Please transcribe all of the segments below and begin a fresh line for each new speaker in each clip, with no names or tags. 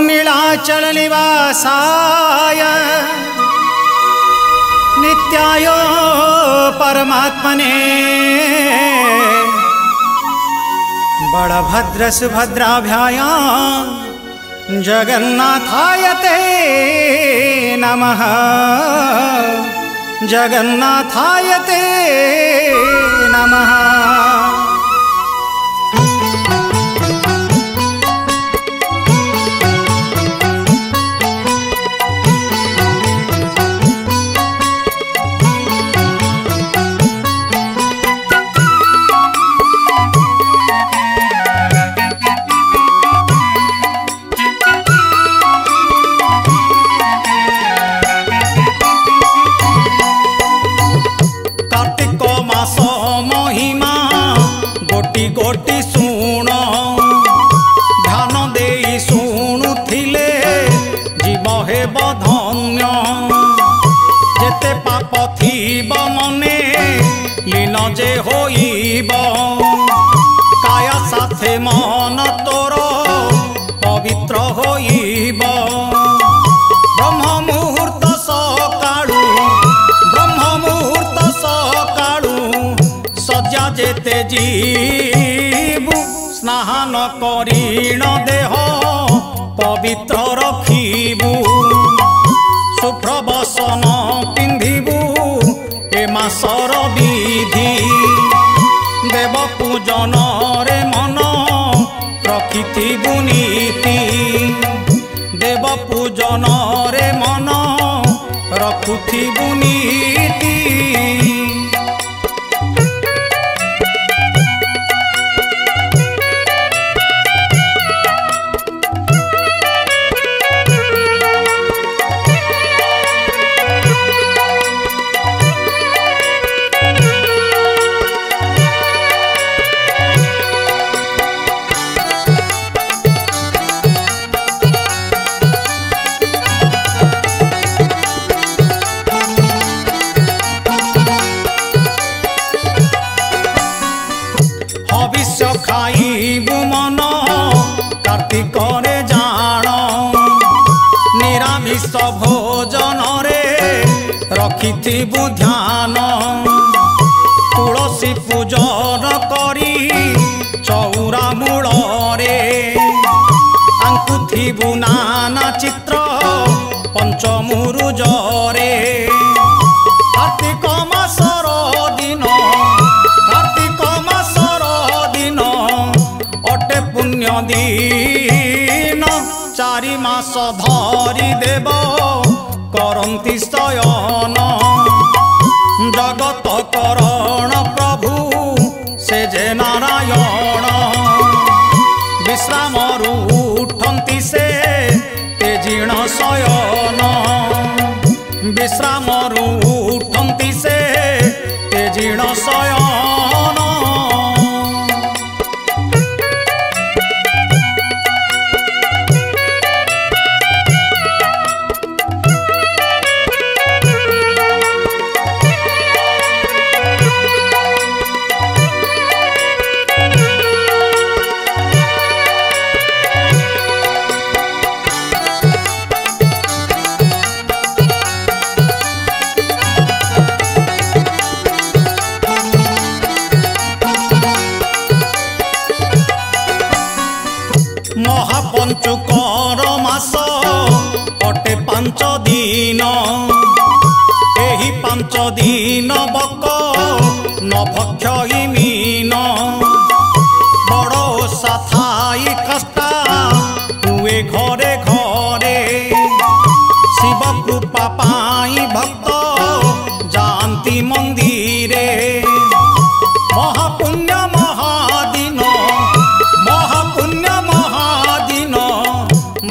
नीलाचल निवासाय नित्याय परमात्मने बलभद्र सुभद्राभ्यां जगन्नाथाय ते नमः। जगन्नाथाय ते नमः। गोटी सुण ध्यान दे शुणुथिले जीव हेब धन्य। जेते पाप थीब मने लीन जे होइब काया साथे मन तोर पवित्र होइब। ब्रह्म मुहूर्त सकाळू ब्रह्म मुहूर्त सकाळू सज्जा जेते जीवु स्नान करीण देह पवित्र रखिबु। सुप्रबसन पिंधिबु ए मासर विधि। देव पूजन रे मन रखिथिबु नीति। देव पूजन रे मन रखुथिबु नीति। हविष्य खाइबु मन कार्तिक रे जान। निरामिष भोजन रे रखिथिबु ध्यान। तुलसी पूजन करी चौरा मूल रे आंकुथिबु नाना चित्र पंचमुरुज रे। कार्तिक मासर दिन कार्तिक मासर दिन अटे पुण्य दिन। चारि मास धरी देव करंती शयन। जगत करण प्रभु से जे नारायण। विश्राम उठंती से तेजीण शयन। विश्राम उठंती से तेजीण शयन। महापंचुकर मास अटे 5 दिन। एही 5 दिन बक न भक्ष मीन। बड़ ओषा थाई कष्टा हुए घरे घरे। शिव कृपा पाई भक्त जानती मंदिरे। महापुण्य महादिन महापुण्य महादिन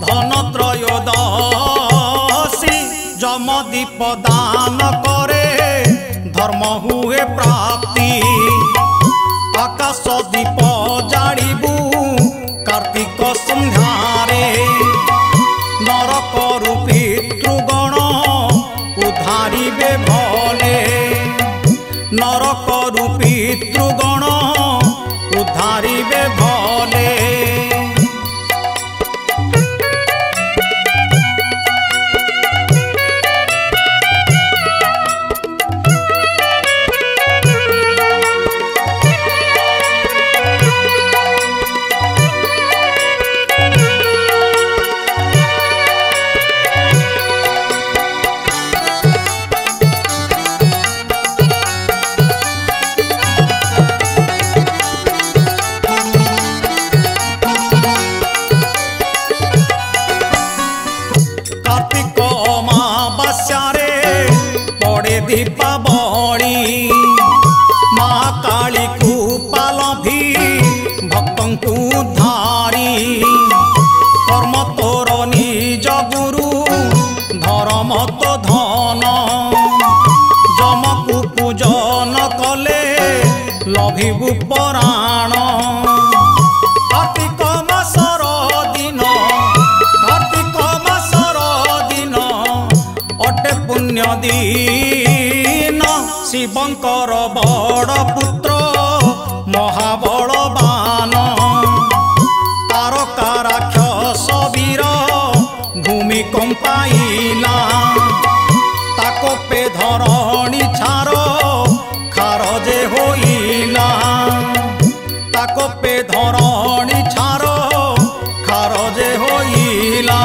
धन त्रयोदशी दीप दान करे धर्म हुए प्राप्ति आकाश दीप जाड़ू कार्तिक संध्यारे नरकरु पितृगण उद्धारिबे भले नरकरु पितृगण उद्धारिबे भले दीपावली माँ काली को पालभी भक्तों को धारी कर्म तोर निज गुरु धर्म तो धन जम को पूजन कले लभिबु पराण कार्तिक मासर दिन कार्तिक मासर दिन अटे पुण्य दिन शिवंकर बड़ पुत्र महाबलवान तारका राक्षस वीर भूमि कंपाइला ताको पे धरणी छार खारजे होइला ताको पे धरणी छार खारजे होइला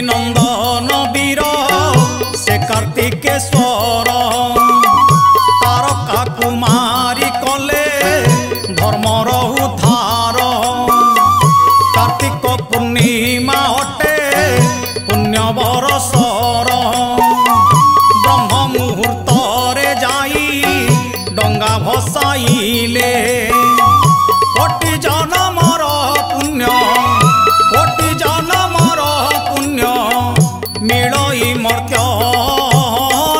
नंदन वीर से कार्तिकेश्वर तारका कुमारी कले धर्मर उद्धार कार्तिक पूर्णिमा अटे पुण्य बरसर ब्रह्म मुहूर्त रे जाई डंगा भसाइले कोटि जनमर पुण्य कोटि जनमर मिलई मर्त्य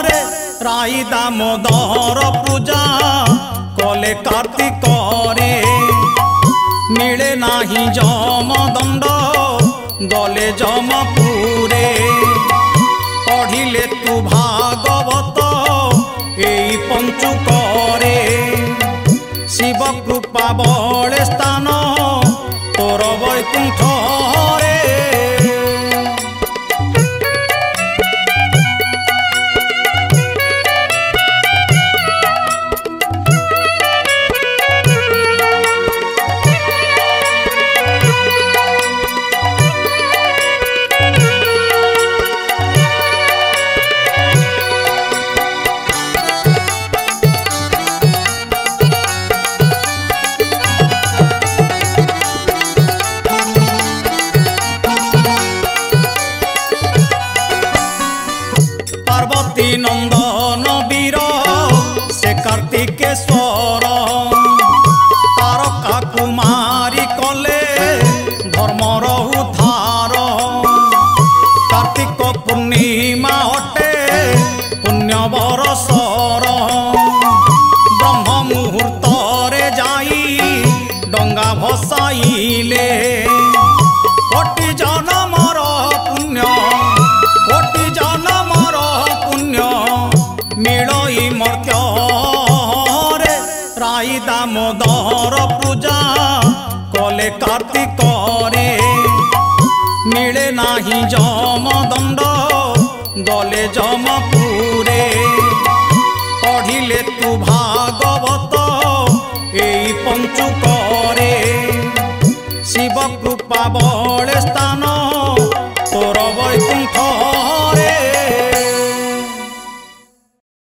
रे राई दामोदर पूजा कले कार्तिक रे मिले नाही जम दंड गले जमपुरे पढ़िले तू भागवत एई पंचुक रे शिव कृपा बले स्थान तोर वैकुंठ रे नंदन वीर से कार्तिकेश्वर तारका कुमारी कले धर्मर उद्धार कार्तिक पूर्णिमा अटे पुण्य बरसर ब्रह्म मुहूर्त रे जाई डंगा भसाइले कोटि जनमर पुण्य कोटि जनमर मिलई मर्त्य रे राई दामोदर पूजा कले कार्तिक रे मिले नाही जम दंड गले जमपुरे पढ़िले तू भागवत एई पंचुक रे शिव कृपा बले